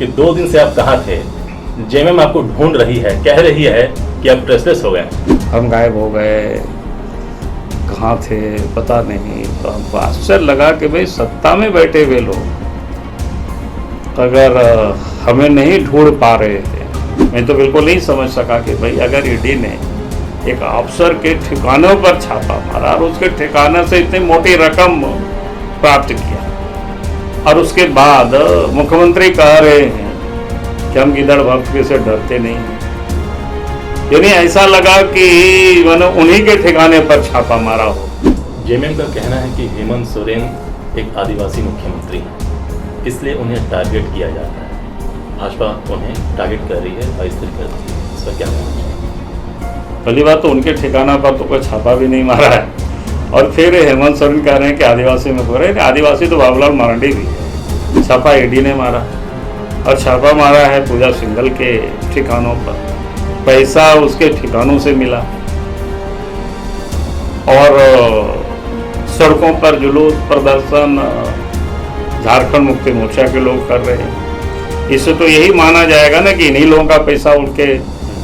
कि 2 दिन से आप कहाँ थे। जेएमएम आपको ढूंढ रही है, कह रही है कि आप ट्रेसलेस हो गए। हम गायब हो गए, कहाँ थे पता नहीं। तो हमको आश्चर्य लगा कि भाई सत्ता में बैठे हुए लोग अगर हमें नहीं ढूंढ पा रहे थे। मैं तो बिल्कुल नहीं समझ सका कि भाई अगर ईडी ने एक अफसर के ठिकानों पर छापा मारा और उसके ठिकाने से इतनी मोटी रकम प्राप्त किया और उसके बाद मुख्यमंत्री कह रहे हैं कि हम गिदड़ भक्त से डरते नहीं, यानी ऐसा लगा कि मैंने उन्हीं के ठिकाने पर छापा मारा हो। जेएमएम का कहना है कि हेमंत सोरेन एक आदिवासी मुख्यमंत्री है, इसलिए उन्हें टारगेट किया जाता है। भाजपा उन्हें टारगेट कर रही है, अस्थिर कर रही है, इस पर क्या कहना चाहिए? पहली बात तो उनके ठिकाना पर तो कोई छापा भी नहीं मारा है, और फिर हेमंत सोरेन कह रहे हैं कि आदिवासी में हो रहे हैं। आदिवासी तो बाबूलाल मरांडी भी है। छापा ईडी ने मारा और छापा मारा है पूजा सिंघल के ठिकानों पर, पैसा उसके ठिकानों से मिला और सड़कों पर जुलूस प्रदर्शन झारखंड मुक्ति मोर्चा के लोग कर रहे हैं। इससे तो यही माना जाएगा ना कि इन्हीं लोगों का पैसा उनके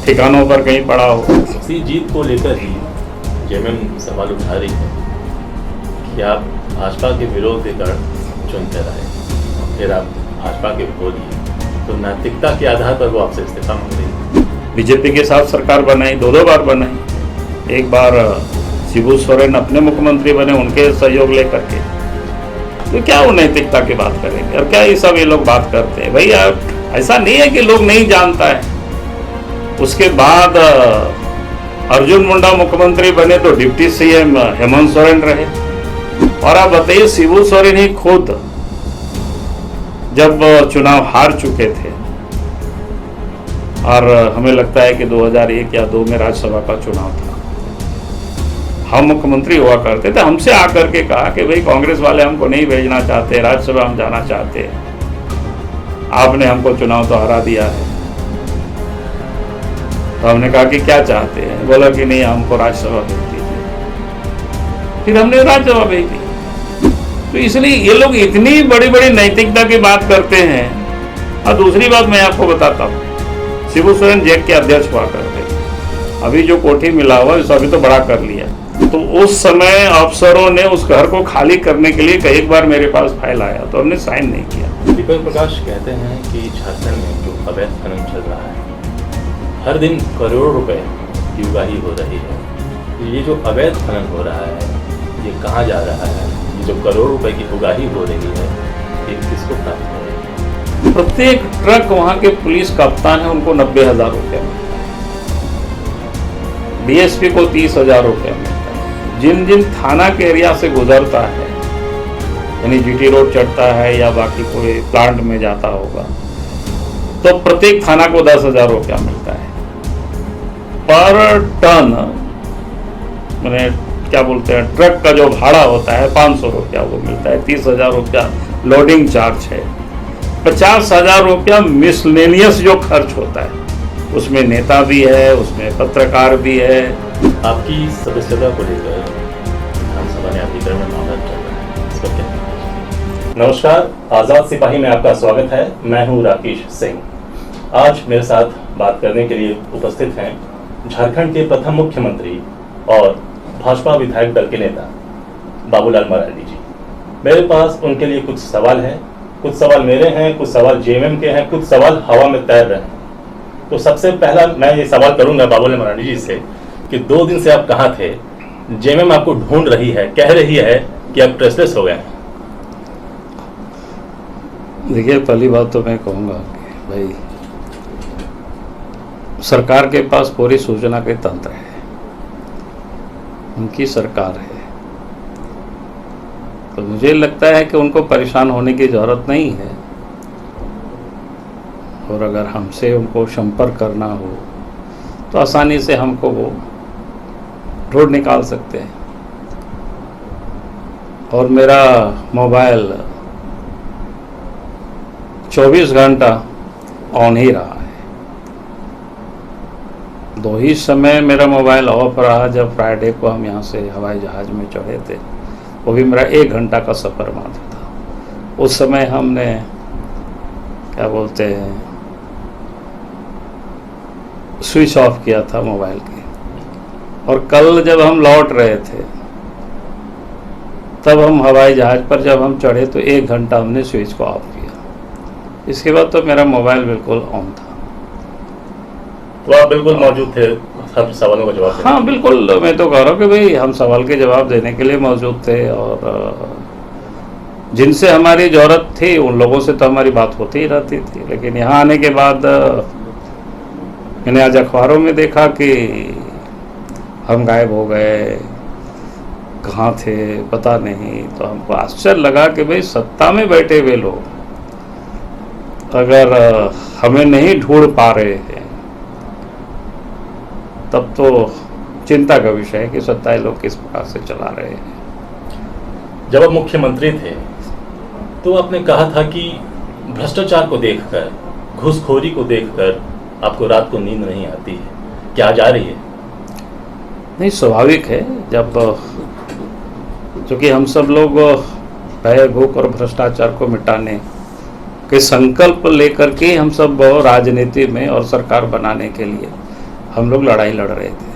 ठिकानों पर कहीं पड़ा हो। इसी जीत को लेकर ही जेएमएम सवाल उठा रही है कि आप भाजपा के विरोध के कारण चुनते रहे, फिर आप भाजपा के विरोधी, तो नैतिकता के आधार पर वो आपसे इस्तीफा मांग रही है। बीजेपी के साथ सरकार बनाई, दो बार बनाई। एक बार शिबू सोरेन अपने मुख्यमंत्री बने, उनके सहयोग लेकर के। तो क्या वो नैतिकता की बात करेंगे और क्या ये सब ये लोग बात करते हैं? भैया ऐसा नहीं है कि लोग नहीं जानता है। उसके बाद अर्जुन मुंडा मुख्यमंत्री बने तो डिप्टी सीएम हेमंत सोरेन रहे। और आप बताइए, शिबू सोरेन ही खुद जब चुनाव हार चुके थे और हमें लगता है कि 2001 या 2 में राज्यसभा का चुनाव था, हम मुख्यमंत्री हुआ करते थे, हमसे आकर के कहा कि भाई कांग्रेस वाले हमको नहीं भेजना चाहते, राज्यसभा हम जाना चाहते हैं, आपने हमको चुनाव तो हरा दिया है। तो हमने कहा कि क्या चाहते हैं? बोला कि नहीं, हमको राज्यसभा भेज दीजिए। फिर हमने राज्यसभा भेज दी। तो इसलिए ये लोग इतनी बड़ी बड़ी नैतिकता की बात करते हैं। और दूसरी बात मैं आपको बताता हूँ, शिबू सोरेन जेक के अध्यक्ष हुआ करते थे। अभी जो कोठी मिला हुआ है अभी तो बड़ा कर लिया। तो उस समय अफसरों ने उस घर को खाली करने के लिए कई बार मेरे पास फाइल आया, तो हमने साइन नहीं किया। दीपक प्रकाश कहते हैं कि झारखंड में जो अवैध खनन चल रहा है, हर दिन करोड़ों रुपए की उगाही हो रही है। ये जो अवैध खनन हो रहा है, ये कहाँ जा रहा है? ये जो करोड़ों रुपए की उगाही हो रही है, ये किसको प्राप्त हो रही है? प्रत्येक ट्रक वहाँ के पुलिस कप्तान है, उनको 90,000 रुपया मिलता है। डीएसपी को 30,000 रुपया मिलता है। जिन जिन थाना के एरिया से गुजरता है, यानी जीटी रोड चढ़ता है या बाकी कोई प्लांट में जाता होगा, तो प्रत्येक थाना को 10,000 रुपया मिलता है पर टन। मैंने क्या बोलते हैं, ट्रक का जो भाड़ा होता है 500 रुपया वो मिलता है। 30,000 रुपया लोडिंग चार्ज है। 50,000 रुपया मिसलेनियस जो खर्च होता है, उसमें नेता भी है, उसमें पत्रकार भी है। आपकी सदस्यता को लेकर विधानसभा न्यायाधिकरण में मामला चल रहा है, इस पर क्या कहना चाहिए? नमस्कार, आजाद सिपाही में आपका स्वागत है। मैं हूं राकेश सिंह। आज मेरे साथ बात करने के लिए उपस्थित हैं झारखंड के प्रथम मुख्यमंत्री और भाजपा विधायक दल के नेता बाबूलाल मरांडी जी। मेरे पास उनके लिए कुछ सवाल हैं, कुछ सवाल मेरे हैं, कुछ सवाल जेएमएम के हैं, कुछ सवाल हवा में तैर रहे हैं। तो सबसे पहला मैं ये सवाल करूंगा बाबूलाल मरांडी जी से कि 2 दिन से आप कहाँ थे? जेएमएम आपको ढूंढ रही है, कह रही है कि आप ट्रेसलेस हो गए हैं। देखिए, पहली बात तो मैं कहूँगा कि भाई सरकार के पास पूरी सूचना के तंत्र है, उनकी सरकार है, तो मुझे लगता है कि उनको परेशान होने की ज़रूरत नहीं है। और अगर हमसे उनको संपर्क करना हो तो आसानी से हमको वो ढूंढ निकाल सकते हैं। और मेरा मोबाइल 24 घंटा ऑन ही रहा है। 2 ही समय मेरा मोबाइल ऑफ रहा, जब फ्राइडे को हम यहाँ से हवाई जहाज़ में चढ़े थे, वो भी मेरा 1 घंटा का सफ़र मात्र था। उस समय हमने क्या बोलते हैं, स्विच ऑफ किया था मोबाइल की। और कल जब हम लौट रहे थे तब हम हवाई जहाज़ पर जब हम चढ़े तो 1 घंटा हमने स्विच को ऑफ किया। इसके बाद तो मेरा मोबाइल बिल्कुल ऑन था। तो आप बिल्कुल मौजूद थे सब सवालों का जवाब देने? हाँ बिल्कुल, मैं तो कह रहा हूँ कि भाई हम सवाल के जवाब देने के लिए मौजूद थे, और जिनसे हमारी ज़रूरत थी उन लोगों से तो हमारी बात होती ही रहती थी। लेकिन यहाँ आने के बाद मैंने आज अखबारों में देखा कि हम गायब हो गए, कहाँ थे पता नहीं। तो हमको आश्चर्य लगा कि भाई सत्ता में बैठे हुए लोग अगर हमें नहीं ढूंढ पा रहे हैं तब तो चिंता का विषय है कि सत्ताएं लोग किस प्रकार से चला रहे हैं। जब आप मुख्यमंत्री थे तो आपने कहा था कि भ्रष्टाचार को देखकर, घूसखोरी को देखकर आपको रात को नींद नहीं आती है। क्या आज आ रही है? नहीं, स्वाभाविक है। जब चूँकि हम सब लोग भय, भूख और भ्रष्टाचार को मिटाने के संकल्प लेकर के हम सब राजनीति में और सरकार बनाने के लिए हम लोग लड़ाई लड़ रहे थे।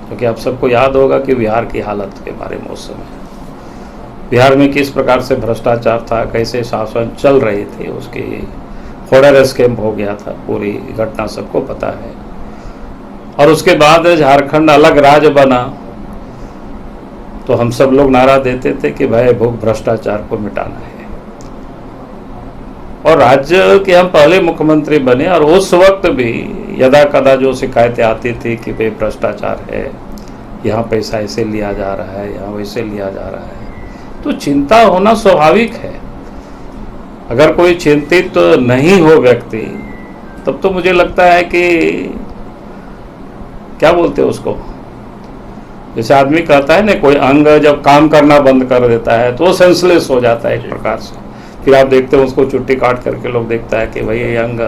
क्योंकि आप सबको याद होगा कि बिहार की हालत के बारे में उस समय बिहार में किस प्रकार से भ्रष्टाचार था, कैसे शासन चल रही थी, उसकी फोड़र स्कैम हो गया था, पूरी घटना सबको पता है। और उसके बाद झारखंड अलग राज्य बना तो हम सब लोग नारा देते थे कि भय, भूख, भ्रष्टाचार को मिटाना है। और राज्य के हम पहले मुख्यमंत्री बने और उस वक्त भी यदा कदा जो शिकायतें आती थी कि भाई भ्रष्टाचार है, यहाँ पैसा ऐसे लिया जा रहा है, यहाँ वैसे लिया जा रहा है, तो चिंता होना स्वाभाविक है। अगर कोई चिंतित नहीं हो व्यक्ति तब तो मुझे लगता है कि क्या बोलते हैं उसको, जैसे आदमी कहता है ना, कोई अंग जब काम करना बंद कर देता है तो वो सेंसलेस हो जाता है एक प्रकार से। फिर आप देखते हो उसको चुट्टी काट करके लोग देखता है कि भाई ये अंग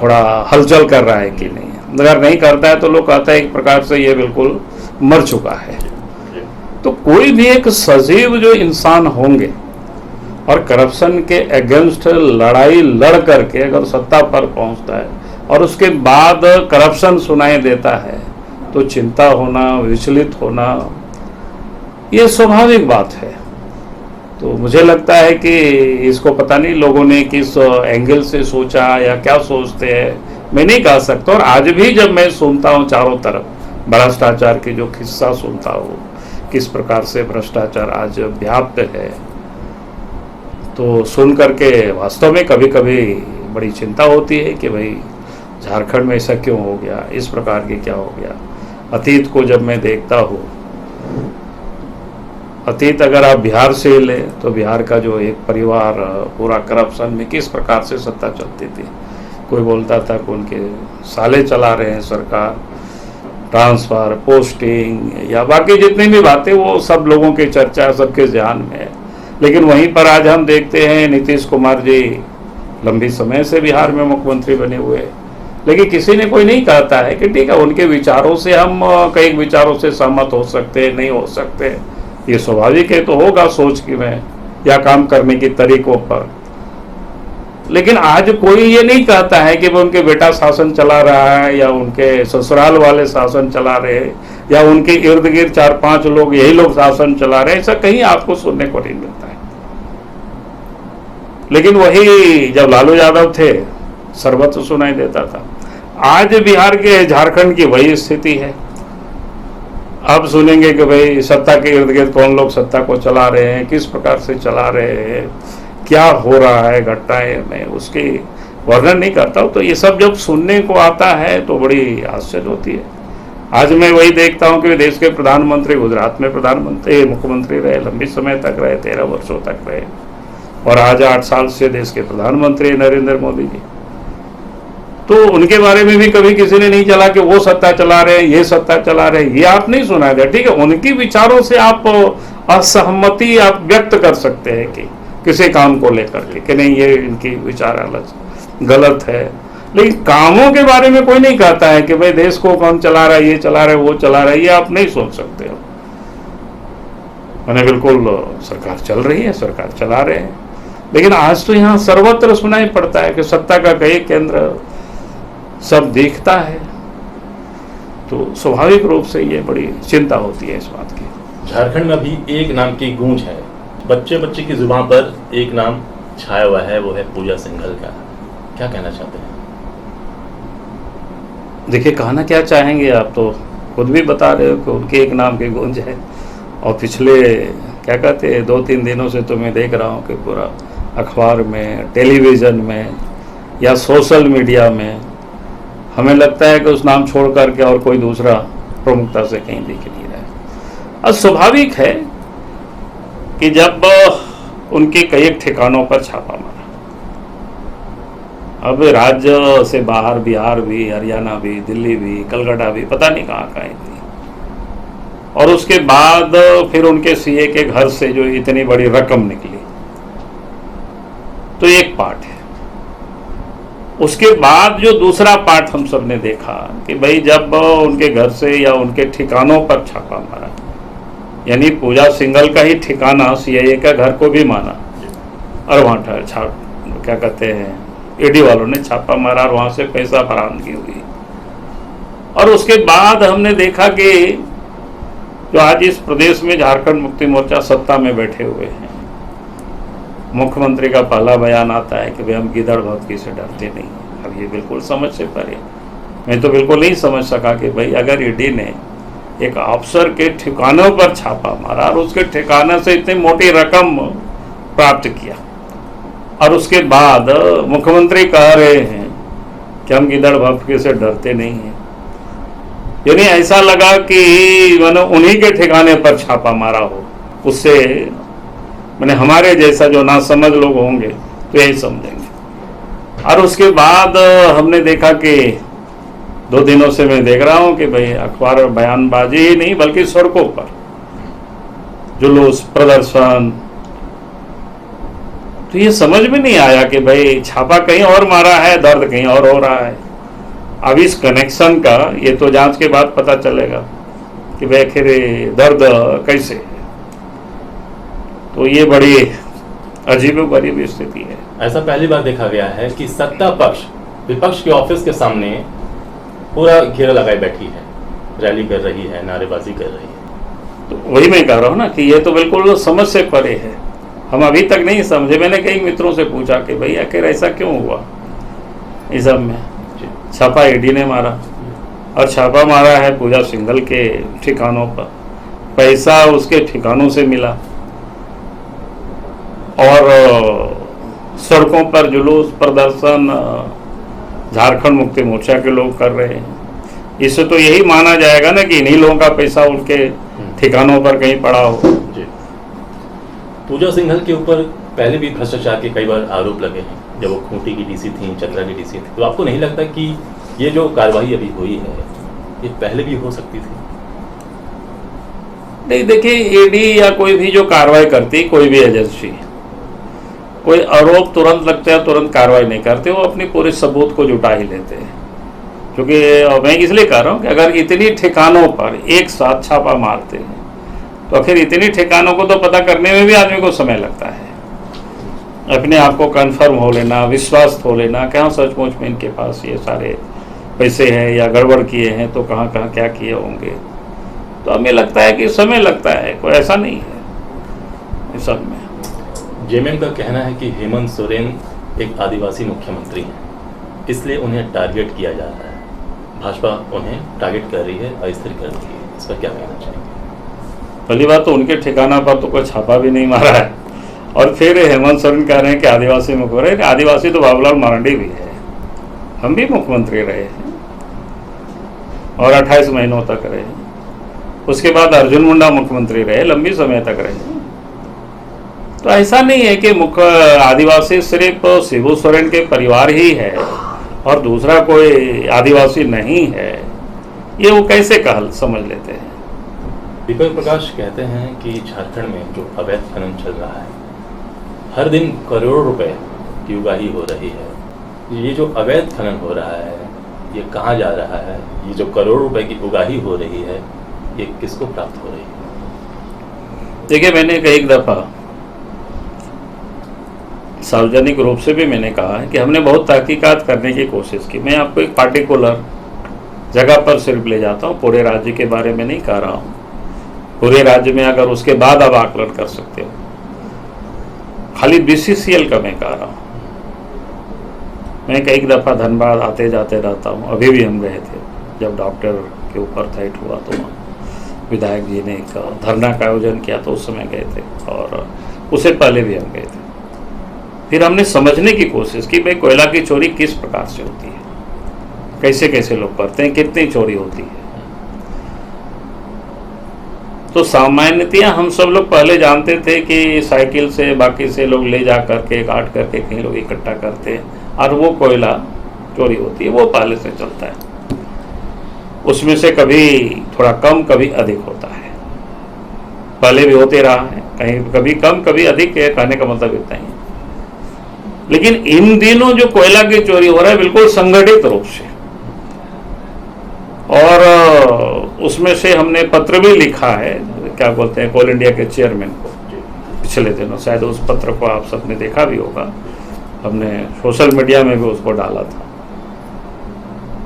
थोड़ा हलचल कर रहा है कि नहीं। अगर नहीं करता है तो लोग कहता है एक प्रकार से ये बिल्कुल मर चुका है। तो कोई भी एक सजीव जो इंसान होंगे और करप्शन के अगेंस्ट लड़ाई लड़ करके अगर सत्ता पर पहुंचता है और उसके बाद करप्शन सुनाई देता है तो चिंता होना, विचलित होना, ये स्वाभाविक बात है। तो मुझे लगता है कि इसको पता नहीं लोगों ने किस एंगल से सोचा या क्या सोचते हैं, मैं नहीं कह सकता। और आज भी जब मैं सुनता हूँ चारों तरफ भ्रष्टाचार की जो किस्सा सुनता हूँ, किस प्रकार से भ्रष्टाचार आज व्याप्त है, तो सुन करके वास्तव में कभी कभी बड़ी चिंता होती है कि भाई झारखंड में ऐसा क्यों हो गया, इस प्रकार की क्या हो गया। अतीत को जब मैं देखता हूँ, अतीत अगर आप बिहार से ले तो बिहार का जो एक परिवार पूरा करप्शन में किस प्रकार से सत्ता चलती थी। कोई बोलता था कि उनके साले चला रहे हैं सरकार, ट्रांसफ़र, पोस्टिंग या बाकी जितनी भी बातें, वो सब लोगों की चर्चा सबके ध्यान में है। लेकिन वहीं पर आज हम देखते हैं नीतीश कुमार जी लंबी समय से बिहार में मुख्यमंत्री बने हुए, लेकिन किसी ने कोई नहीं कहता है कि ठीक है उनके विचारों से हम कई विचारों से सहमत हो सकते हैं, नहीं हो सकते, ये स्वाभाविक है। तो होगा सोच की में या काम करने के तरीकों पर। लेकिन आज कोई ये नहीं कहता है कि वो उनके बेटा शासन चला रहा है या उनके ससुराल वाले शासन चला रहे हैं या उनके इर्द गिर्द 4-5 लोग यही लोग शासन चला रहे हैं, ऐसा कहीं आपको सुनने को नहीं मिलता है। लेकिन वही जब लालू यादव थे सर्वत्र सुनाई देता था। आज बिहार के, झारखंड की वही स्थिति है। अब सुनेंगे कि भाई सत्ता के इर्द गिर्द कौन लोग सत्ता को चला रहे हैं, किस प्रकार से चला रहे हैं, क्या हो रहा है घटनाएं, मैं उसकी वर्णन नहीं करता हूँ। तो ये सब जब सुनने को आता है तो बड़ी आश्चर्य होती है। आज मैं वही देखता हूँ कि देश के प्रधानमंत्री गुजरात में प्रधानमंत्री मुख्यमंत्री रहे, लंबी समय तक रहे, 13 वर्षों तक रहे, और आज 8 साल से देश के प्रधानमंत्री नरेंद्र मोदी जी। तो उनके बारे में भी कभी किसी ने नहीं चला कि वो सत्ता चला रहे हैं, ये सत्ता चला रहे हैं, ये आप नहीं सुना दिया। ठीक है, उनकी विचारों से आप असहमति आप व्यक्त कर सकते हैं कि किसी काम को लेकर के कि नहीं ये इनकी विचार अलग गलत है, लेकिन कामों के बारे में कोई नहीं कहता है कि भाई देश को कौन चला रहा है, ये चला रहा है, वो चला रहा है, ये आप नहीं सोच सकते हो। मैंने बिल्कुल सरकार चल रही है, सरकार चला रहे हैं। लेकिन आज तो यहाँ सर्वत्र सुनाई पड़ता है कि सत्ता का कई केंद्र सब देखता है, तो स्वाभाविक रूप से ये बड़ी चिंता होती है इस बात की। झारखंड में अभी एक नाम की गूंज है, बच्चे बच्चे की जुबान पर एक नाम छाया हुआ है, वो है पूजा सिंघल का। क्या कहना चाहते हैं? देखिए, कहना क्या चाहेंगे, आप तो खुद भी बता रहे हो कि उनके एक नाम की गूंज है, और पिछले क्या कहते हैं 2-3 दिनों से तो मैं देख रहा हूँ कि पूरा अखबार में, टेलीविज़न में या सोशल मीडिया में हमें लगता है कि उस नाम छोड़ करके और कोई दूसरा प्रमुखता से कहीं दिख नहीं रहा है। अब स्वाभाविक है कि जब उनके कई ठिकानों पर छापा मारा, अब राज्य से बाहर बिहार भी, हरियाणा भी, दिल्ली भी, कलकत्ता भी, पता नहीं कहाँ थी, और उसके बाद फिर उनके सीए के घर से जो इतनी बड़ी रकम निकली, तो एक पार्ट है। उसके बाद जो दूसरा पार्ट हम सब ने देखा कि भाई जब उनके घर से या उनके ठिकानों पर छापा मारा, यानी पूजा सिंघल का ही ठिकाना सीआईए का घर को भी माना, और वहाँ क्या कहते हैं ईडी वालों ने छापा मारा और वहाँ से पैसा बरामदगी हुई। और उसके बाद हमने देखा कि जो आज इस प्रदेश में झारखंड मुक्ति मोर्चा सत्ता में बैठे हुए हैं, मुख्यमंत्री का पहला बयान आता है कि भाई हम गिदड़ भक्ति से डरते नहीं। अब ये बिल्कुल समझ से परे, मैं तो बिल्कुल नहीं समझ सका कि भाई अगर ईडी ने एक अफसर के ठिकानों पर छापा मारा और उसके ठिकाने से इतनी मोटी रकम प्राप्त किया, और उसके बाद मुख्यमंत्री कह रहे हैं कि हम गिदड़ भक्ति से डरते नहीं हैं, यानी ऐसा लगा कि मैंने उन्हीं के ठिकाने पर छापा मारा हो। उससे मैंने हमारे जैसा जो नासमझ लोग होंगे तो यही समझेंगे। और उसके बाद हमने देखा कि 2 दिनों से मैं देख रहा हूं कि भाई अखबार बयानबाजी ही नहीं बल्कि सड़कों पर जुलूस, प्रदर्शन, तो ये समझ में नहीं आया कि भाई छापा कहीं और मारा है, दर्द कहीं और हो रहा है। अब इस कनेक्शन का ये तो जांच के बाद पता चलेगा कि भाई आखिर दर्द कैसे है। तो ये बड़ी अजीबोगरीब स्थिति है। ऐसा पहली बार देखा गया है कि सत्ता पक्ष विपक्ष के ऑफिस के सामने पूरा घेरा लगाए बैठी है, रैली कर रही है, नारेबाजी कर रही है। तो वही मैं कह रहा हूँ ना कि ये तो बिल्कुल समझ से परे है, हम अभी तक नहीं समझे। मैंने कई मित्रों से पूछा कि भाई आखिर ऐसा क्यों हुआ। इस सब में छापा ईडी ने मारा, और छापा मारा है पूजा सिंघल के ठिकानों पर, पैसा उसके ठिकानों से मिला, और सड़कों पर जुलूस, प्रदर्शन झारखंड मुक्ति मोर्चा के लोग कर रहे हैं। इससे तो यही माना जाएगा ना कि इन्हीं लोगों का पैसा उनके ठिकानों पर कहीं पड़ा हो। जी। पूजा सिंघल के ऊपर पहले भी भ्रष्टाचार के कई बार आरोप लगे हैं, जब वो खूंटी की डीसी थी, चतरा की डीसी थी। तो आपको नहीं लगता कि ये जो कार्रवाई अभी हुई है ये पहले भी हो सकती थी? नहीं, देखिए, ईडी या कोई भी जो कार्रवाई करती, कोई भी एजेंसी, कोई आरोप तुरंत लगता है तुरंत कार्रवाई नहीं करते, वो अपनी पूरे सबूत को जुटा ही लेते हैं। क्योंकि मैं इसलिए कह रहा हूँ कि अगर इतनी ठिकानों पर एक साथ छापा मारते हैं तो फिर इतनी ठिकानों को तो पता करने में भी आदमी को समय लगता है। अपने आप को कंफर्म हो लेना, विश्वास हो लेना कि हाँ सचमुच में इनके पास ये सारे पैसे हैं या गड़बड़ किए हैं तो कहाँ कहाँ क्या किए होंगे। तो हमें लगता है कि समय लगता है, कोई ऐसा नहीं है इस सब में। जेएमएम का कहना है कि हेमंत सोरेन एक आदिवासी मुख्यमंत्री हैं, इसलिए उन्हें टारगेट किया जा रहा है। भाजपा उन्हें टारगेट कर रही है, अस्थिर कर रही है। इस पर क्या कहना चाहेंगे? पहली बात तो उनके ठिकाना पर तो कोई छापा भी नहीं मारा है, और फिर हेमंत सोरेन कह रहे हैं कि आदिवासी मुख्यमंत्री। आदिवासी तो बाबूलाल मरांडी भी है, हम भी मुख्यमंत्री रहे हैं और 28 महीनों तक रहे। उसके बाद अर्जुन मुंडा मुख्यमंत्री रहे, लंबी समय तक रहे। तो ऐसा नहीं है कि मुख्य आदिवासी सिर्फ शिबू सोरेन के परिवार ही है और दूसरा कोई आदिवासी नहीं है, ये वो कैसे कहल समझ लेते हैं। दीपक प्रकाश कहते हैं कि झारखंड में जो अवैध खनन चल रहा है, हर दिन करोड़ों रुपए की उगाही हो रही है। ये जो अवैध खनन हो रहा है ये कहाँ जा रहा है? ये जो करोड़ों रुपए की उगाही हो रही है ये किसको प्राप्त हो रही है? देखिए, मैंने एक दफ़ा सार्वजनिक रूप से भी मैंने कहा है कि हमने बहुत तहकीकात करने की कोशिश की। मैं आपको एक पार्टिकुलर जगह पर सिर्फ ले जाता हूँ, पूरे राज्य के बारे में नहीं कह रहा हूँ। पूरे राज्य में अगर उसके बाद आप आकलन कर सकते हो, खाली BCCL का मैं कह रहा हूँ। मैं कई दफ़ा धनबाद आते जाते रहता हूँ, अभी भी हम गए थे जब डॉक्टर के ऊपर फाइट हुआ तो वहाँ विधायक जी ने एक धरना का आयोजन किया तो उस समय गए थे, और उससे पहले भी हम गए थे। फिर हमने समझने की कोशिश की भाई कोयला की चोरी किस प्रकार से होती है, कैसे कैसे लोग करते हैं, कितनी चोरी होती है। तो सामान्यतया हम सब लोग पहले जानते थे कि साइकिल से बाकी से लोग ले जा करके काट करके कहीं लोग इकट्ठा करते हैं और वो कोयला चोरी होती है, वो पहले से चलता है। उसमें से कभी थोड़ा कम कभी अधिक होता है, पहले भी होते रहा है, कहीं कभी कम कभी अधिक है, कहने का मतलब इतना ही है। लेकिन इन दिनों जो कोयला की चोरी हो रहा है बिल्कुल संगठित रूप से, और उसमें से हमने पत्र भी लिखा है, क्या बोलते हैं, कोल इंडिया के चेयरमैन को पिछले दिनों, शायद उस पत्र को आप सबने देखा भी होगा, हमने सोशल मीडिया में भी उसको डाला था।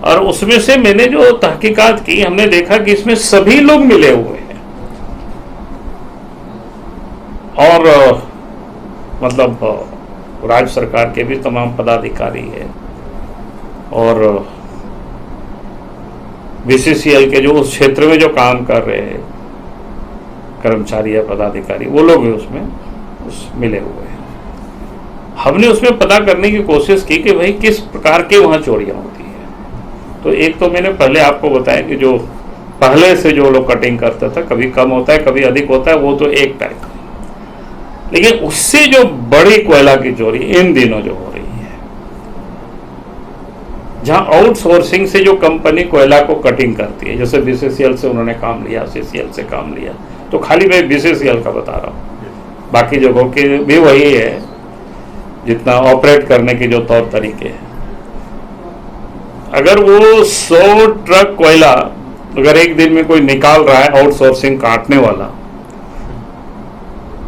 और उसमें से मैंने जो तहकीकात की, हमने देखा कि इसमें सभी लोग मिले हुए हैं, और मतलब राज्य सरकार के भी तमाम पदाधिकारी है, और BCCL के जो उस क्षेत्र में जो काम कर रहे हैं कर्मचारी या पदाधिकारी, वो लोग भी उसमें मिले हुए हैं। हमने उसमें पता करने की कोशिश की कि भाई किस प्रकार के वहाँ चोरियाँ होती है। तो एक तो मैंने पहले आपको बताया कि जो पहले से जो लोग कटिंग करता था, कभी कम होता है कभी अधिक होता है, वो तो एक टाइप। लेकिन उससे जो बड़ी कोयला की चोरी इन दिनों जो हो रही है, जहां आउटसोर्सिंग से जो कंपनी कोयला को कटिंग करती है, जैसे BCCL से उन्होंने काम लिया, CCL से काम लिया, तो खाली मैं BCCL का बता रहा हूँ, बाकी जगहों के भी वही है, जितना ऑपरेट करने के जो तौर तरीके हैं। अगर वो 100 ट्रक कोयला अगर एक दिन में कोई निकाल रहा है आउटसोर्सिंग काटने वाला,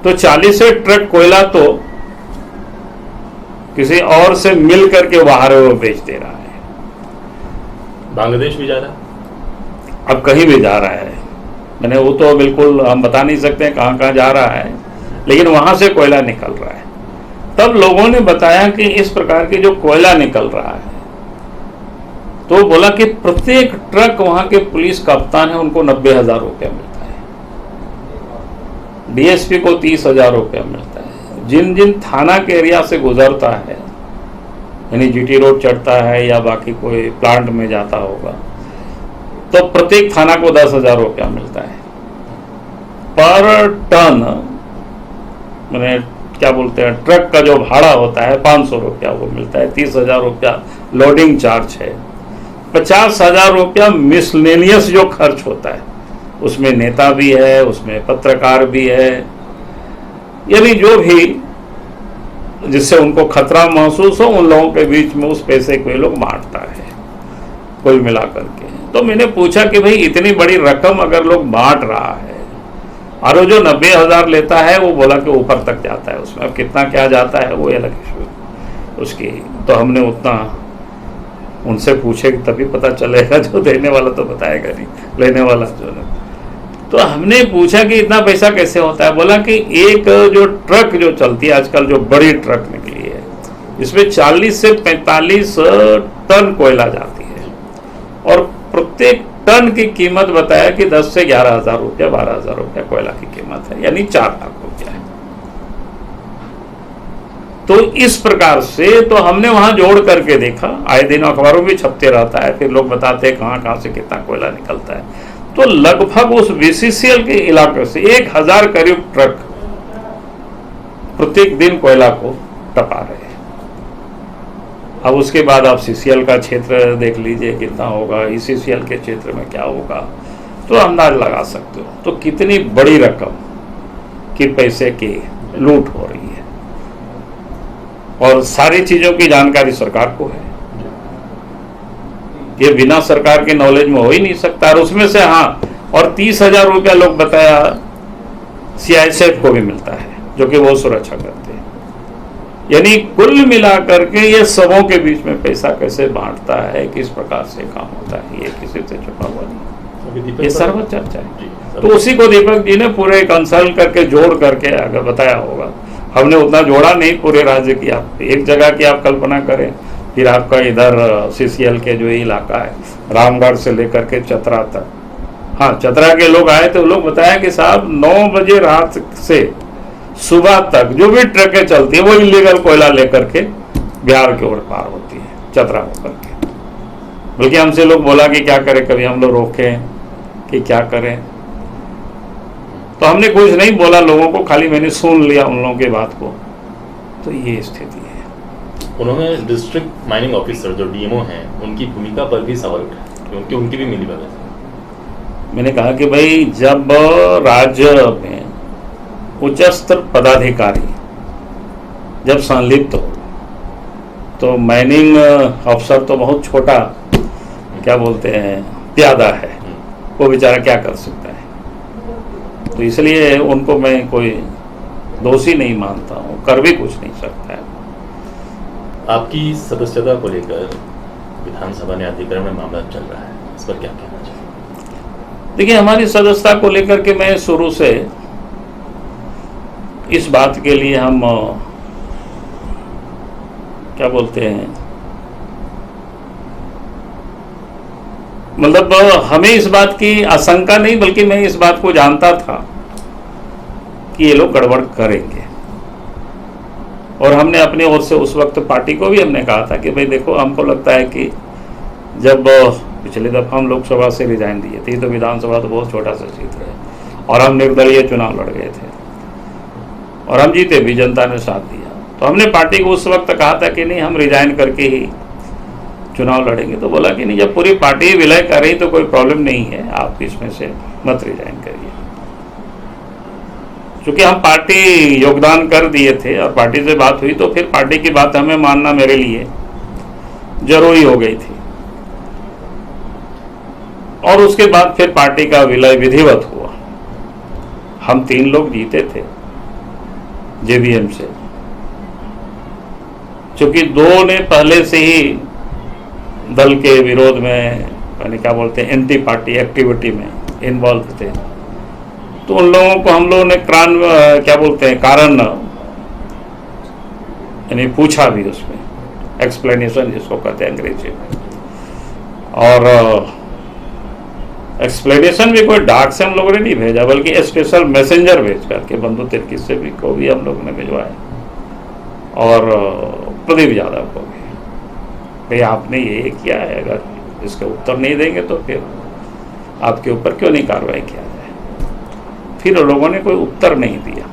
तो 40 ट्रक कोयला तो किसी और से मिल करके बाहर वो बेच दे रहा है। बांग्लादेश भी जा रहा है, अब कहीं भी जा रहा है, मैंने वो तो बिल्कुल हम बता नहीं सकते कहाँ कहाँ जा रहा है, लेकिन वहां से कोयला निकल रहा है। तब लोगों ने बताया कि इस प्रकार की जो कोयला निकल रहा है, तो बोला कि प्रत्येक ट्रक वहां के पुलिस कप्तान है उनको 90,000 रुपया मिलता है, DSP को 30,000 रुपया मिलता है। जिन जिन थाना के एरिया से गुजरता है, यानी GT रोड चढ़ता है या बाकी कोई प्लांट में जाता होगा, तो प्रत्येक थाना को 10,000 रुपया मिलता है पर टन। मैंने क्या बोलते हैं, ट्रक का जो भाड़ा होता है 500 रुपया वो मिलता है, 30,000 रुपया लोडिंग चार्ज है, 50,000 रुपया मिसलेनियस जो खर्च होता है, उसमें नेता भी है, उसमें पत्रकार भी है, यानी जो भी जिससे उनको खतरा महसूस हो उन लोगों के बीच में उस पैसे को ये लोग बांटता है कुल मिला करके। तो मैंने पूछा कि भाई इतनी बड़ी रकम अगर लोग बांट रहा है, और वो जो 90,000 लेता है वो बोला कि ऊपर तक जाता है, उसमें अब कितना क्या जाता है वो अलग इशू उसकी। तो हमने उतना उनसे पूछे कि तभी पता चलेगा, जो देने वाला तो बताएगा नहीं, लेने वाला जो नहीं। तो हमने पूछा कि इतना पैसा कैसे होता है, बोला कि एक जो ट्रक जो चलती है आजकल, जो बड़ी ट्रक निकली है, इसमें 40 से 45 टन कोयला जाती है, और प्रत्येक टन की कीमत बताया कि 10 से 11,000 रुपया 12,000 रुपया कोयला की कीमत है, यानी 4 लाख रुपया है। तो इस प्रकार से तो हमने वहां जोड़ करके देखा, आए दिन अखबारों में छपते रहता है, फिर लोग बताते हैं कहाँ कहाँ से कितना कोयला निकलता है। तो लगभग उस BCCL के इलाके से 1,000 करीब ट्रक प्रत्येक दिन कोयला को टपा रहे हैं। अब उसके बाद आप CCL का क्षेत्र देख लीजिए कितना होगा, ECCL के क्षेत्र में क्या होगा, तो अंदाज लगा सकते हो। तो कितनी बड़ी रकम की पैसे की लूट हो रही है, और सारी चीजों की जानकारी सरकार को है, ये बिना सरकार के नॉलेज में हो ही नहीं सकता। और उसमें से हाँ, और 30,000 रुपया लोग बताया CISF को भी मिलता है, जो कि वो सुरक्षा करते हैं। यानी कुल मिलाकर के ये सबों के बीच में पैसा कैसे बांटता है, किस प्रकार से काम होता है, ये किसी से छुपा हुआ नहीं, ये सर्व चर्चा है। तो उसी को दीपक जी ने पूरे कंसल्ट करके जोड़ करके अगर बताया होगा। हमने उतना जोड़ा नहीं पूरे राज्य की, आप एक जगह की आप कल्पना करें, फिर आपका इधर CCL के जो इलाका है रामगढ़ से लेकर के चतरा तक, हाँ चतरा के लोग आए तो लोग बताया कि साहब 9 बजे रात से सुबह तक जो भी ट्रकें चलती है वो इलीगल कोयला लेकर के बिहार की ओर पार होती है चतरा होकर के। बल्कि हमसे लोग बोला कि क्या करें, कभी हम लोग रोकें कि क्या करें, तो हमने कुछ नहीं बोला लोगों को, खाली मैंने सुन लिया उन लोगों की बात को। तो ये स्थिति है। उन्होंने डिस्ट्रिक्ट माइनिंग ऑफिसर जो DMO हैं उनकी भूमिका पर भी सवाल उठाया क्योंकि उनकी भी मिलीभगत है। मैंने कहा कि भाई जब राज्य में उच्च स्तर पदाधिकारी जब संलिप्त हो तो माइनिंग अफसर तो बहुत छोटा क्या बोलते हैं प्यादा है, वो बेचारा क्या कर सकता है। तो इसलिए उनको मैं कोई दोषी नहीं मानता हूँ, कर भी कुछ नहीं सकता है। आपकी सदस्यता को लेकर विधानसभा ने अधिग्रहण में मामला चल रहा है, इस पर क्या कहना चाहिए? देखिए हमारी सदस्यता को लेकर के मैं शुरू से इस बात के लिए हम क्या बोलते हैं, मतलब हमें इस बात की आशंका नहीं बल्कि मैं इस बात को जानता था कि ये लोग गड़बड़ करेंगे। और हमने अपने ओर से उस वक्त पार्टी को भी हमने कहा था कि भाई देखो हमको लगता है कि जब पिछली दफा हम लोकसभा से रिजाइन दिए थे तो विधानसभा तो बहुत छोटा सा सीट है और हम निर्दलीय चुनाव लड़ गए थे और हम जीते भी, जनता ने साथ दिया। तो हमने पार्टी को उस वक्त कहा था कि नहीं हम रिजाइन करके ही चुनाव लड़ेंगे। तो बोला कि नहीं, जब पूरी पार्टी विलय कर रही तो कोई प्रॉब्लम नहीं है, आप इसमें से मत रिजाइन करिए। चूंकि हम पार्टी योगदान कर दिए थे और पार्टी से बात हुई तो फिर पार्टी की बात हमें मानना मेरे लिए जरूरी हो गई थी। और उसके बाद फिर पार्टी का विलय विधिवत हुआ। हम 3 लोग जीते थे JVM से, चूंकि 2 ने पहले से ही दल के विरोध में यानी क्या बोलते हैं एंटी पार्टी एक्टिविटी में इन्वॉल्व थे। तो उन लोगों को हम लोगों ने क्या बोलते हैं कारण यानी पूछा भी, उसमें एक्सप्लेनेशन जिसको कहते हैं अंग्रेजी में। और एक्सप्लेनेशन भी कोई डाक से हम लोगों ने नहीं भेजा बल्कि स्पेशल मैसेंजर भेज करके बंधु तिर्की से भी को भी हम लोगों ने भिजवाया और प्रदीप यादव को भी, भाई आपने ये किया है, अगर इसका उत्तर नहीं देंगे तो फिर आपके ऊपर क्यों नहीं कार्रवाई किया जाए। फिर लोगों ने कोई उत्तर नहीं दिया।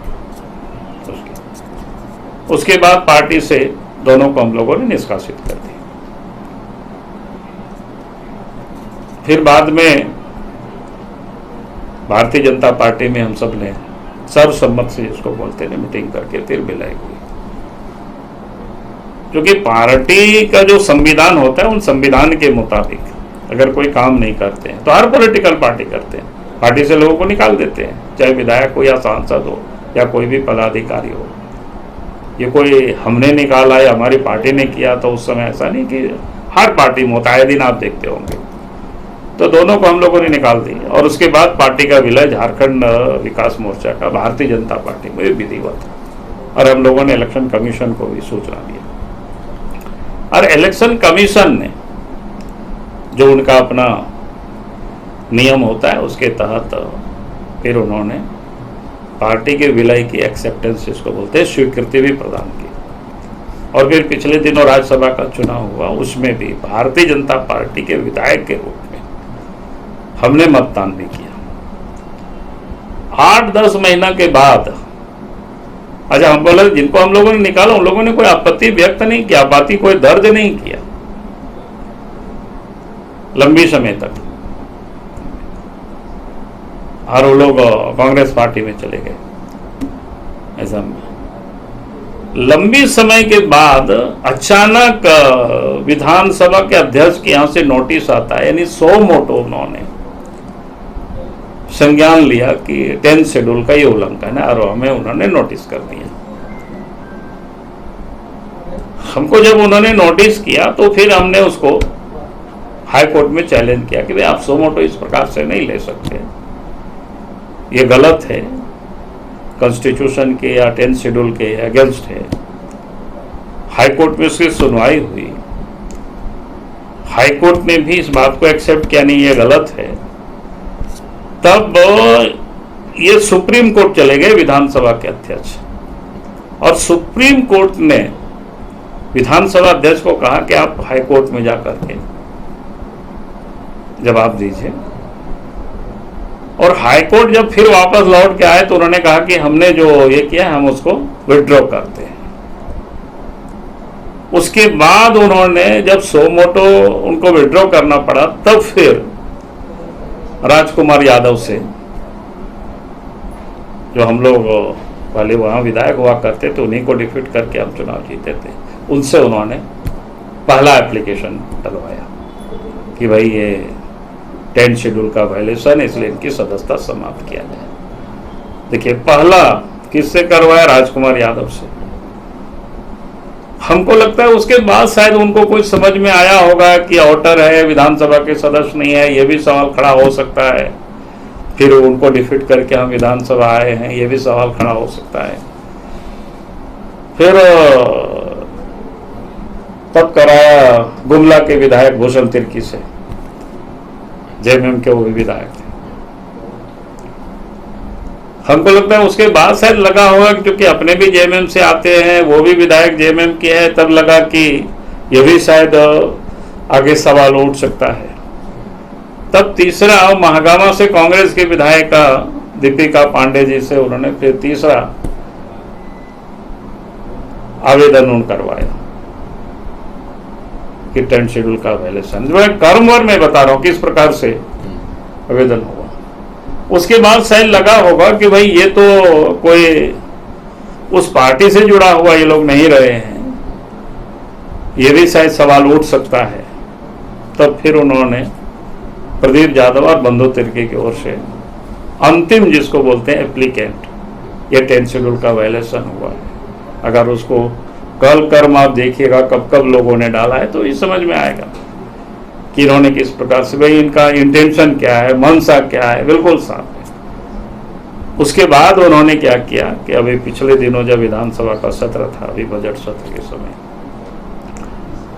उसके बाद पार्टी से दोनों को हम लोगों ने निष्कासित कर दिया। फिर बाद में भारतीय जनता पार्टी में हम सब ने सर्वसम्मत से जिसको बोलते हैं मीटिंग करके फिर विलय हुई। क्योंकि पार्टी का जो संविधान होता है उन संविधान के मुताबिक अगर कोई काम नहीं करते हैं तो हर पॉलिटिकल पार्टी करते हैं, पार्टी से लोगों को निकाल देते हैं, चाहे विधायक हो या सांसद हो या कोई भी पदाधिकारी हो। ये कोई हमने निकाला या हमारी पार्टी ने किया तो उस समय ऐसा नहीं कि हर पार्टी मुताहिदीन आप देखते होंगे। तो दोनों को हम लोगों ने निकाल दी और उसके बाद पार्टी का विलय झारखंड विकास मोर्चा का भारतीय जनता पार्टी में विधिवत और हम लोगों ने इलेक्शन कमीशन को भी सूचना दी और इलेक्शन कमीशन ने जो उनका अपना नियम होता है उसके तहत फिर उन्होंने पार्टी के विलय की एक्सेप्टेंस जिसको बोलते हैं स्वीकृति भी प्रदान की। और फिर पिछले दिनों राज्यसभा का चुनाव हुआ, उसमें भी भारतीय जनता पार्टी के विधायक के रूप में हमने मतदान भी किया। 8-10 महीना के बाद अच्छा हम बोले जिनको हम लोगों ने निकाला उन लोगों ने कोई आपत्ति व्यक्त नहीं किया, आपत्ति कोई दर्ज नहीं किया लंबी समय तक। और वो लोग कांग्रेस पार्टी में चले गए। ऐसा लंबी समय के बाद अचानक विधानसभा के अध्यक्ष के यहाँ से नोटिस आता है, यानी 100 मोटो उन्होंने संज्ञान लिया कि 10 शेड्यूल का ये उल्लंघन है और हमें उन्होंने नोटिस कर दिया। हमको जब उन्होंने नोटिस किया तो फिर हमने उसको हाई कोर्ट में चैलेंज किया कि भाई आप सो मोटो इस प्रकार से नहीं ले सकते, ये गलत है, कॉन्स्टिट्यूशन के या 10 शेड्यूल के अगेंस्ट है। हाई कोर्ट में उसकी सुनवाई हुई, हाई कोर्ट ने भी इस बात को एक्सेप्ट किया नहीं ये गलत है। तब ये सुप्रीम कोर्ट चले गए विधानसभा के अध्यक्ष, और सुप्रीम कोर्ट ने विधानसभा अध्यक्ष को कहा कि आप हाई कोर्ट में जाकर के जवाब दीजिए। और हाई कोर्ट जब फिर वापस लौट के आए तो उन्होंने कहा कि हमने जो ये किया हम उसको विड्रॉ करते हैं। उसके बाद उन्होंने जब सो मोटो उनको विड्रॉ करना पड़ा तब फिर राजकुमार यादव से, जो हम लोग वाले वहाँ विधायक हुआ करते थे, उन्हीं को डिफीट करके हम चुनाव जीते थे, उनसे उन्होंने पहला एप्लीकेशन डलवाया कि भाई ये 10 शेड्यूल का वायलेशन है, इसलिए इनकी सदस्यता समाप्त किया जाए। देखिए, पहला किससे करवाया? राजकुमार यादव से। हमको लगता है उसके बाद शायद उनको कुछ समझ में आया होगा कि ऑटर है, विधानसभा के सदस्य नहीं है, ये भी सवाल खड़ा हो सकता है। फिर उनको डिफीट करके हम विधानसभा आए हैं, ये भी सवाल खड़ा हो सकता है। फिर तब कराया गुमला के विधायक भूषण तिर्की से, जेएमएम के वो भी विधायक थे। हमको लगता है उसके बाद शायद लगा होगा क्योंकि अपने भी जेएमएम से आते हैं, वो भी विधायक जेएमएम के है, तब लगा कि ये भी शायद आगे सवाल उठ सकता है। तब तीसरा महागामा से कांग्रेस के विधायिका दीपिका पांडे जी से उन्होंने फिर तीसरा आवेदन उन करवाया कि 10 शेड्यूल का वायलेशन, कर्मवर में बता रहा हूं किस प्रकार से आवेदन हुआ। उसके बाद शायद लगा होगा कि भाई ये तो कोई उस पार्टी से जुड़ा हुआ ये लोग नहीं रहे हैं, ये भी शायद सवाल उठ सकता है। तब फिर उन्होंने प्रदीप यादव और बंधु तिर्की की ओर से अंतिम, जिसको बोलते हैं एप्लीकेंट, ये 10 शेड्यूल का वायलेशन हुआ है। अगर उसको कल कर्म आप देखिएगा कब कब लोगों ने डाला है तो ये समझ में आएगा कि इन्होंने किस प्रकार से, भाई इनका इंटेंशन क्या है, मंशा क्या है, बिल्कुल साफ है। उसके बाद उन्होंने क्या किया कि अभी पिछले दिनों जब विधानसभा का सत्र था, अभी बजट सत्र के समय,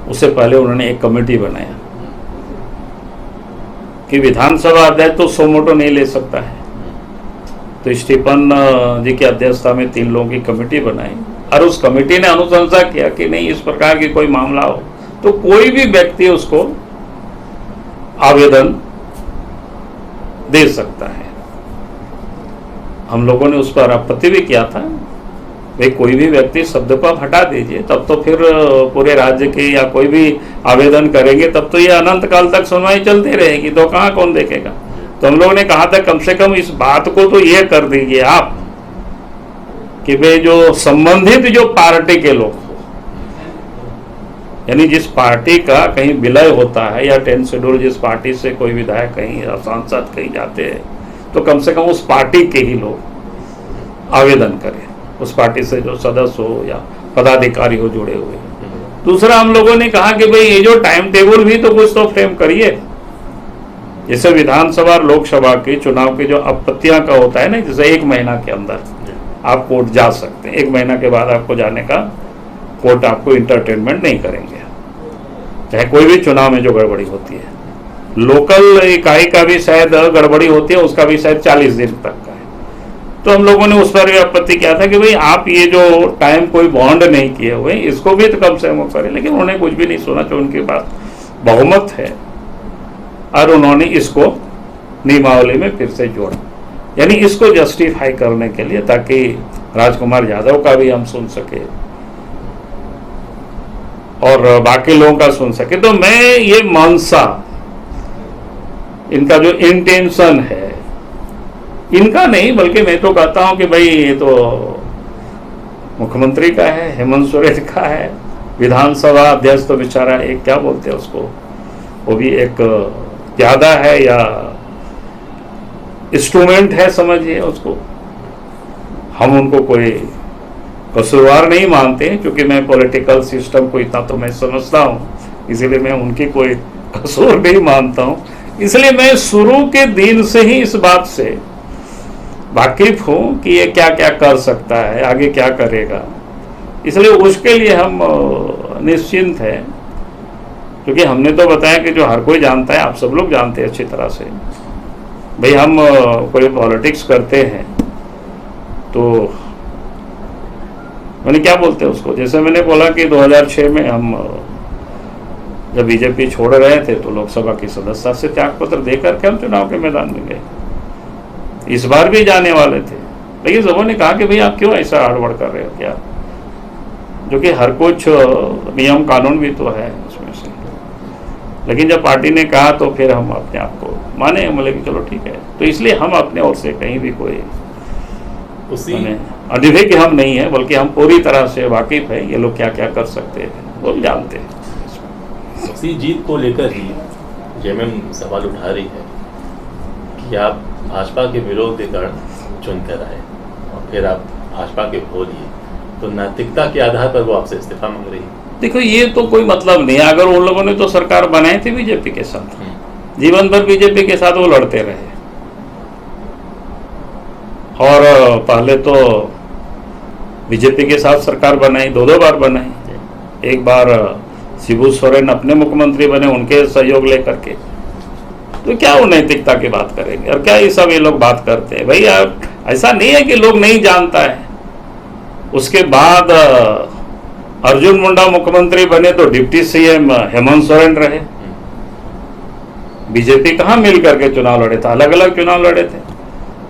उससे पहले उन्होंने एक कमेटी बनाया कि विधानसभा अध्यक्ष तो सो मोटो नहीं ले सकता है, तो स्टीफन जी की अध्यक्षता में 3 लोगों की कमेटी बनाई और उस कमेटी ने अनुशंसा किया कि नहीं, इस प्रकार की कोई मामला हो तो कोई भी व्यक्ति उसको आवेदन दे सकता है। हम लोगों ने उस पर आपत्ति भी किया था, भाई कोई भी व्यक्ति शब्द को आप हटा दीजिए, तब तो फिर पूरे राज्य के या कोई भी आवेदन करेंगे तब तो ये अनंत काल तक सुनवाई चलती रहेगी, तो कहाँ कौन देखेगा। तो हम लोगों ने कहा था कम से कम इस बात को तो ये कर दीजिए आप कि भाई जो संबंधित जो पार्टी के लोग, यानी जिस पार्टी का कहीं विलय होता है या 10 शेड्यूल जिस पार्टी से कोई विधायक कहीं या सांसद कहीं जाते हैं, तो कम से कम उस पार्टी के ही लोग आवेदन करें, उस पार्टी से जो सदस्य हो या पदाधिकारी हो जुड़े हुए। दूसरा हम लोगों ने कहा कि भाई ये जो टाइम टेबल भी तो कुछ तो फ्रेम करिए, जैसे विधानसभा और लोकसभा के चुनाव की जो आपत्तियां का होता है ना, जैसे 1 महीना के अंदर आप कोर्ट जा सकते हैं, 1 महीना के बाद आपको जाने का कोर्ट आपको इंटरटेनमेंट नहीं करेंगे, चाहे कोई भी चुनाव में जो गड़बड़ी होती है। लोकल इकाई का भी शायद गड़बड़ी होती है, उसका भी शायद 40 दिन तक का है। तो हम लोगों ने उस पर भी आपत्ति किया था कि भाई आप ये जो टाइम कोई बॉन्ड नहीं किए हुए इसको भी तो कम से कम करें, लेकिन उन्होंने कुछ भी नहीं सुना, तो उनके पास बहुमत है और उन्होंने इसको नियमावली में फिर से जोड़ा, यानी इसको जस्टिफाई करने के लिए, ताकि राजकुमार यादव का भी हम सुन सके और बाकी लोगों का सुन सके। तो मैं ये मंशा, इनका जो इंटेंशन है, इनका नहीं बल्कि मैं तो कहता हूं कि भाई ये तो मुख्यमंत्री का है, हेमंत सोरेन का है, विधानसभा अध्यक्ष तो बेचारा एक क्या बोलते हैं उसको, वो भी एक ज्यादा है या इंस्ट्रूमेंट है समझिए उसको। हम उनको कोई कसूरवार नहीं मानते, क्योंकि मैं पॉलिटिकल सिस्टम को इतना तो मैं समझता हूँ, इसीलिए मैं उनकी कोई कसूर नहीं मानता हूँ। इसलिए मैं शुरू के दिन से ही इस बात से वाकिफ हूँ कि ये क्या क्या कर सकता है, आगे क्या करेगा। इसलिए उसके लिए हम निश्चिंत हैं, क्योंकि हमने तो बताया कि जो हर कोई जानता है, आप सब लोग जानते हैं अच्छी तरह से, भाई हम कोई पॉलिटिक्स करते हैं तो मैंने क्या बोलते हैं उसको, जैसे मैंने बोला कि 2006 में हम जब बीजेपी छोड़ रहे थे तो लोकसभा की सदस्यता से त्यागपत्र देकर के हम चुनाव के मैदान में गए। इस बार भी जाने वाले थे, लेकिन सबों ने कहा कि भाई आप क्यों ऐसा हड़बड़ कर रहे हो क्या, जो कि हर कुछ नियम कानून भी तो है उसमें से। लेकिन जब पार्टी ने कहा तो फिर हम अपने आप को माने, बोले कि चलो ठीक है। तो इसलिए हम अपने ओर से कहीं भी कोई अनिभिज्ञ हम नहीं है, बल्कि हम पूरी तरह से वाकिफ है ये लोग क्या क्या कर सकते हैं, वो जानते हैं। उसी जीत को लेकर ही जेएमएम सवाल उठा रही है कि आप भाजपा के विरोध के कारण चुनकर आए और फिर आप भाजपा के हो लिए, तो नैतिकता के आधार पर वो आपसे इस्तीफा मांग रही है। देखो ये तो कोई मतलब नहीं है। अगर उन लोगों ने तो सरकार बनाई थी बीजेपी के साथ, जीवन भर बीजेपी के साथ वो लड़ते रहे, और पहले तो बीजेपी के साथ सरकार बनाई, दो बार बनाई। एक बार शिबू सोरेन अपने मुख्यमंत्री बने उनके सहयोग लेकर के, तो क्या वो नैतिकता की बात करेंगे, और क्या ये सब ये लोग बात करते हैं। भाई ऐसा नहीं है कि लोग नहीं जानता है। उसके बाद अर्जुन मुंडा मुख्यमंत्री बने तो डिप्टी सीएम हेमंत सोरेन रहे। बीजेपी कहाँ मिल करके चुनाव लड़े थे, अलग अलग चुनाव लड़े थे।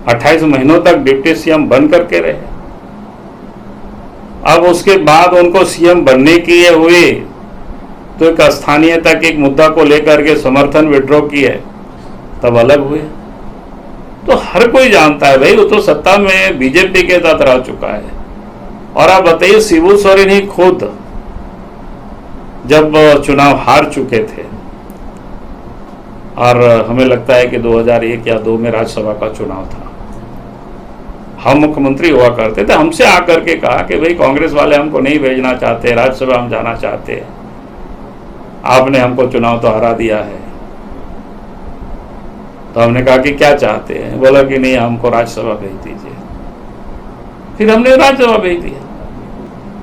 28 महीनों तक डिप्टी सीएम बन करके रहे। अब उसके बाद उनको सीएम बनने की ये हुई तो एक स्थानीयता के एक मुद्दा को लेकर के समर्थन विड्रॉ किए, तब अलग हुए। तो हर कोई जानता है भाई, वो तो सत्ता में बीजेपी के साथ रह चुका है। और आप बताइए, शिबू सोरेन ही खुद जब चुनाव हार चुके थे, और हमें लगता है कि 2001 या 2 में राज्यसभा का चुनाव था, हम मुख्यमंत्री हुआ करते थे, हमसे आकर के कहा कि भाई कांग्रेस वाले हमको नहीं भेजना चाहते, राज्यसभा हम जाना चाहते हैं, आपने हमको चुनाव तो हरा दिया है। तो हमने कहा कि क्या चाहते हैं, बोला कि नहीं हमको राज्यसभा भेज दीजिए। फिर हमने राज्यसभा भेज दिया।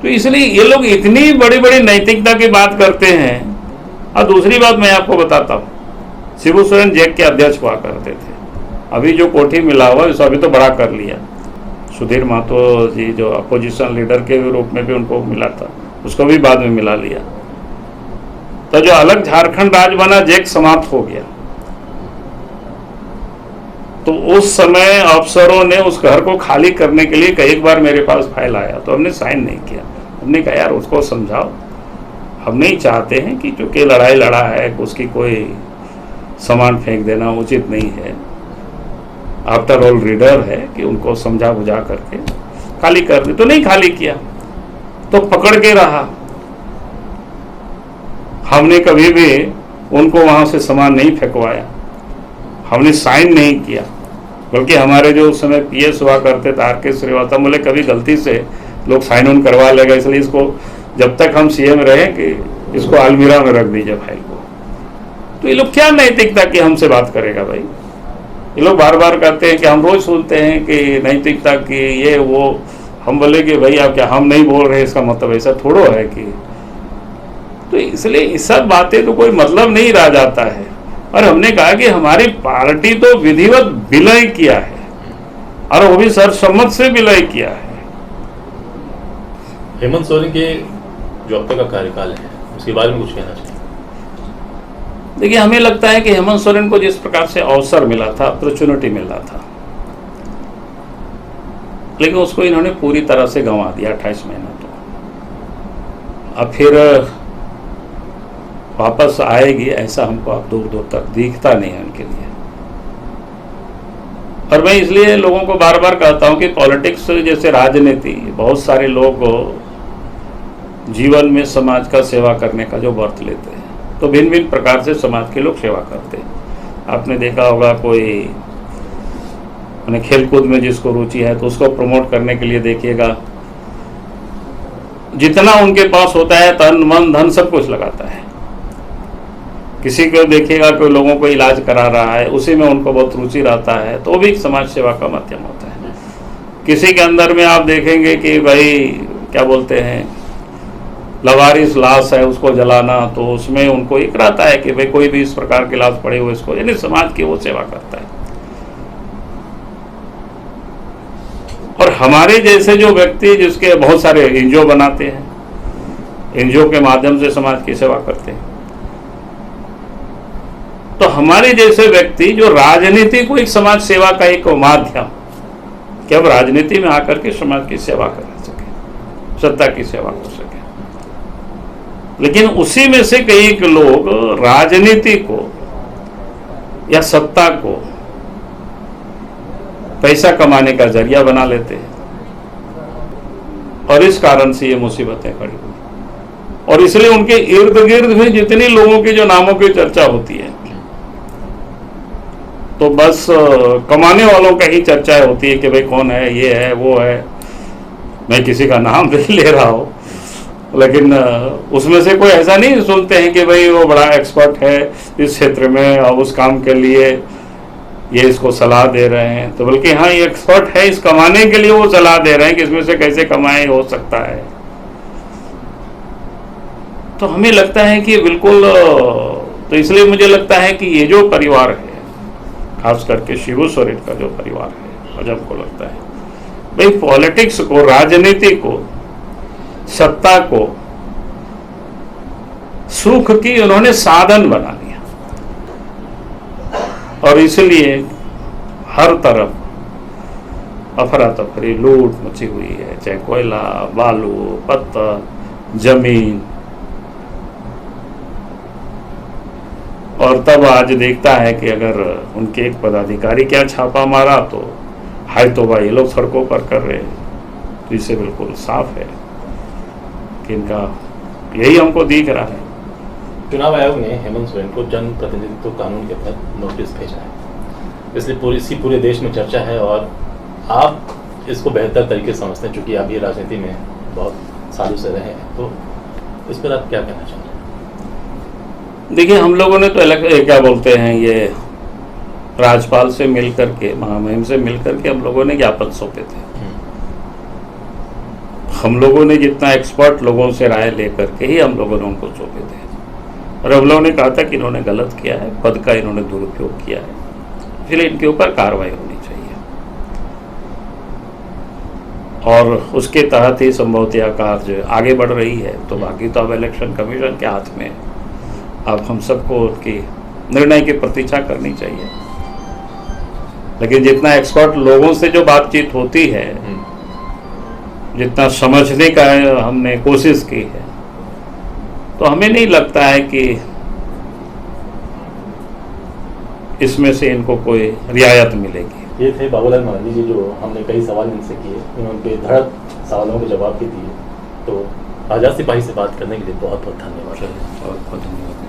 तो इसलिए ये लोग इतनी बड़ी बड़ी नैतिकता की बात करते हैं। और दूसरी बात मैं आपको बताता हूँ, शिबू सोरेन जैक के अध्यक्ष हुआ करते थे। अभी जो कोठी मिला हुआ है अभी तो बड़ा कर लिया। सुधीर महतो जी जो अपोजिशन लीडर के रूप में भी उनको मिला था, उसको भी बाद में मिला लिया। तो जो अलग झारखंड राज्य बना, जैक समाप्त हो गया। तो उस समय अफसरों ने उस घर को खाली करने के लिए कई बार मेरे पास फाइल आया, तो हमने साइन नहीं किया। हमने कहा यार उसको समझाओ, हम नहीं चाहते हैं कि चूंकि लड़ाई लड़ा है उसकी कोई सामान फेंक देना उचित नहीं है। आफ्टर ऑल रीडर है कि उनको समझा बुझा करके खाली कर दे। तो नहीं खाली किया, तो पकड़ के रहा। हमने कभी भी उनको वहां से सामान नहीं फेंकवाया, हमने साइन नहीं किया। बल्कि हमारे जो उस समय पीएस हुआ करते थे आर के श्रीवास्तव, बोले कभी गलती से लोग साइन ऑन करवा लेगा, इसलिए इसको जब तक हम सीएम रहे कि इसको अलमीरा में रख दीजिए फाइल को। तो ये लोग क्या नैतिकता की हमसे बात करेगा भाई। ये लोग बार बार कहते हैं कि हम रोज सुनते हैं कि नैतिकता की ये वो। हम बोले कि भाई आप क्या, हम नहीं बोल रहे इसका मतलब ऐसा थोड़ो है कि। तो इसलिए इस सब बातें तो कोई मतलब नहीं रह जाता है। और हमने कहा कि हमारी पार्टी तो विधिवत विलय किया है, और वो भी सर्वसम्मत से विलय किया है। हेमंत सोरेन के जो अब तक का कार्यकाल है उसके बारे में कुछ कहना चाहिए? देखिए, हमें लगता है कि हेमंत सोरेन को जिस प्रकार से अवसर मिला था, अपॉर्चुनिटी मिला था, लेकिन उसको इन्होंने पूरी तरह से गंवा दिया 28 महीना। तो अब फिर वापस आएगी ऐसा हमको अब दूर दूर तक दिखता नहीं है उनके लिए। और मैं इसलिए लोगों को बार बार कहता हूं कि पॉलिटिक्स जैसे राजनीति, बहुत सारे लोग जीवन में समाज का सेवा करने का जो व्रत लेते हैं, तो भिन्न भिन्न प्रकार से समाज के लोग सेवा करते हैं। आपने देखा होगा कोई खेल कूद में जिसको रुचि है तो उसको प्रमोट करने के लिए देखिएगा जितना उनके पास होता है तन मन धन सब कुछ लगाता है। किसी को देखिएगा कोई लोगों को इलाज करा रहा है, उसी में उनको बहुत रुचि रहता है, तो वो भी समाज सेवा का माध्यम होता है। किसी के अंदर में आप देखेंगे कि भाई क्या बोलते हैं, लवारिस लाश है उसको जलाना, तो उसमें उनको एक रहता है कि भाई कोई भी इस प्रकार की लाश पड़े हुए इसको, यानी समाज की वो सेवा करता है। और हमारे जैसे जो व्यक्ति जिसके बहुत सारे एनजीओ बनाते हैं, एनजीओ के माध्यम से समाज की सेवा करते हैं, तो हमारे जैसे व्यक्ति जो राजनीति को एक समाज सेवा का एक माध्यम, कि अब राजनीति में आकर के समाज की सेवा कर सके, सत्ता की सेवा हो सके, लेकिन उसी में से कई लोग राजनीति को या सत्ता को पैसा कमाने का जरिया बना लेते हैं, और इस कारण से ये मुसीबतें खड़ी हुई। और इसलिए उनके इर्द गिर्द में जितनी लोगों की जो नामों की चर्चा होती है, तो बस कमाने वालों का ही चर्चा होती है कि भाई कौन है, ये है, वो है। मैं किसी का नाम नहीं ले रहा हूँ, लेकिन उसमें से कोई ऐसा नहीं सुनते हैं कि भाई वो बड़ा एक्सपर्ट है इस क्षेत्र में और उस काम के लिए ये इसको सलाह दे रहे हैं, तो बल्कि हाँ ये एक्सपर्ट है, इस कमाने के लिए वो सलाह दे रहे हैं कि इसमें से कैसे कमाए हो सकता है। तो हमें लगता है कि बिल्कुल, तो इसलिए मुझे लगता है कि ये जो परिवार है, खास करके शिबू सोरेन का जो परिवार है, मुझे हमको लगता है भाई पॉलिटिक्स को, राजनीति को, सत्ता को सुख की उन्होंने साधन बना लिया, और इसलिए हर तरफ अफरा तफरी लूट मची हुई है, चाहे कोयला, बालू, पत्थर, जमीन। और तब आज देखता है कि अगर उनके एक पदाधिकारी क्या छापा मारा तो हाय तो भाई ये लोग सड़कों पर कर रहे हैं। तो इससे बिल्कुल साफ है कि इनका यही हमको दिख रहा है। चुनाव आयोग ने हेमंत सोरेन को जन प्रतिनिधित्व कानून के तहत नोटिस भेजा है, इसलिए पूरे देश में चर्चा है, और आप इसको बेहतर तरीके से समझते हैं चूंकि आप ये राजनीति में बहुत सालों से रहे हैं, तो इस पर आप क्या कहना चाहते हैं? देखिए, हम लोगों ने तो क्या बोलते हैं, ये राज्यपाल से मिल करके, महामहिम से मिल करके हम लोगों ने ज्ञापन सौंपे थे। हम लोगों ने जितना एक्सपर्ट लोगों से राय लेकर के ही हम लोगों ने उनको सौंपे थे, और हम लोगों ने कहा था कि इन्होंने गलत किया है, पद का इन्होंने दुरुपयोग किया है, इसलिए इनके ऊपर कार्रवाई होनी चाहिए। और उसके तहत ही संभवतः कार्य आगे बढ़ रही है। तो बाकी तो अब इलेक्शन कमीशन के हाथ में, अब हम सबको उनकी निर्णय की प्रतीक्षा करनी चाहिए। लेकिन जितना एक्सपर्ट लोगों से जो बातचीत होती है, जितना समझने का हमने कोशिश की है, तो हमें नहीं लगता है कि इसमें से इनको कोई रियायत मिलेगी। ये थे बाबूलाल मरांडी जी, जो हमने कई सवाल इनसे किए, उन्होंने धड़क सवालों के जवाब भी दिए। तो आज़ाद सिपाही से बात करने के लिए बहुत बहुत धन्यवाद। बहुत बहुत धन्यवाद।